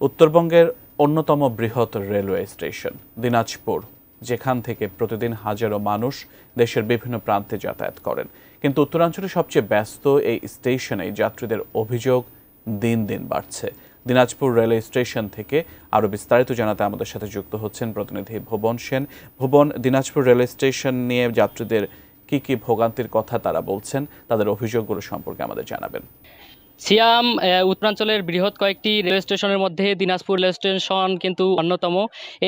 উত্তরবঙ্গের অন্যতম বৃহৎ রেলওয়ে স্টেশন দিনাজপুর, যেখান থেকে প্রতিদিন হাজারো মানুষ দেশের বিভিন্ন প্রান্তে যাতায়াত করেন। কিন্তু উত্তরাঞ্চলে সবচেয়ে ব্যস্ত এই স্টেশনে যাত্রীদের অভিযোগ দিন দিন বাড়ছে। দিনাজপুর রেলওয়ে স্টেশন থেকে আরও বিস্তারিত জানাতে আমাদের সাথে যুক্ত হচ্ছেন প্রতিনিধি ভুবন সেন। ভুবন, দিনাজপুর রেলওয়ে স্টেশন নিয়ে যাত্রীদের কি ভোগান্তির কথা তারা বলছেন, তাদের অভিযোগগুলো সম্পর্কে আমাদের জানাবেন। সিয়াম, উত্তরাঞ্চলের বৃহৎ কয়েকটি রেলওয়ে স্টেশনের মধ্যে দিনাজপুর রেলওয়ে স্টেশন কিন্তু অন্যতম।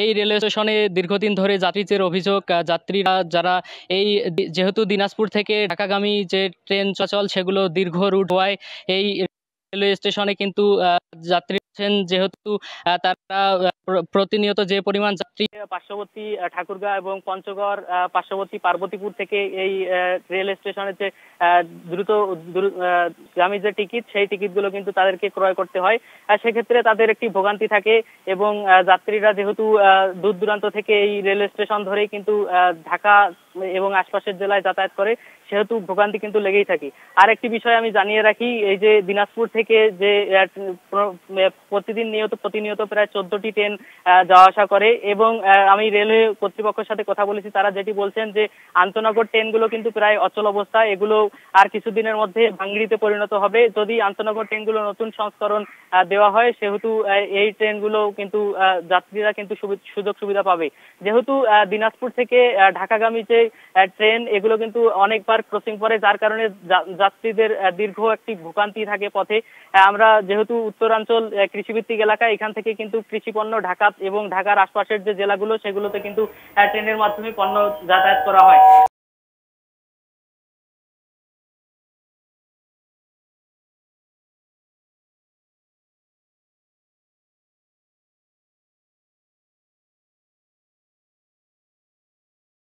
এই রেলওয়ে স্টেশনে দীর্ঘদিন ধরে যাত্রীদের অভিযোগ, যাত্রীরা যারা যেহেতু দিনাজপুর থেকে ঢাকাগামী যে ট্রেন চলাচল সেগুলো দীর্ঘ রুট হওয়ায় এই রেলওয়ে স্টেশনে কিন্তু যাত্রী আছেন, যেহেতু তারা প্রতিনিয়ত যে পরিমাণ যাত্রী পার্শ্ববর্তী ঠাকুরগাঁও এবং পঞ্চগড় পার্শ্ববর্তী পার্বতীপুর থেকে এই রেল স্টেশনের যে দ্রুতগামী যে টিকিট, সেই টিকিটগুলো কিন্তু তাদেরকে ক্রয় করতে হয়। সেক্ষেত্রে তাদের একটি ভোগান্তি থাকে এবং যাত্রীরা যেহেতু দূর দূরান্ত থেকে এই রেল স্টেশন ধরেই কিন্তু ঢাকা এবং আশপাশের জেলায় যাতায়াত করে, সেহেতু ভোগান্তি কিন্তু লেগেই থাকে। আর একটি বিষয় আমি জানিয়ে রাখি, এই যে দিনাজপুর থেকে যে প্রতিনিয়ত প্রায় 14টি ট্রেন যাওয়া আসা করে এবং আমি রেলওয়ে কর্তৃপক্ষের সাথে কথা বলেছি, তারা যেটি বলছেন যে আন্তনগর ট্রেনগুলো কিন্তু প্রায় অচল অবস্থা, এগুলো আর কিছুদিনের মধ্যে ভাঙড়িতে পরিণত হবে। যদি আন্তনগর ট্রেনগুলো নতুন সংস্করণ দেওয়া হয়, সেহেতু এই ট্রেনগুলো কিন্তু যাত্রীরা কিন্তু সুযোগ সুবিধা পাবে। যেহেতু দিনাজপুর থেকে ঢাকাগামী যে ট্রেন, এগুলো কিন্তু অনেকবার ক্রসিং করে, যার কারণে যাত্রীদের দীর্ঘ একটি ভোগান্তি থাকে পথে। আমরা যেহেতু উত্তরাঞ্চল কৃষিভিত্তিক এলাকা, এখান থেকে কিন্তু কৃষিপণ্য ঢাকা এবং ঢাকার আশপাশের যে জেলাগুলো, সেগুলোতে কিন্তু ট্রেনের মাধ্যমে পণ্য যাতায়াত করা হয়।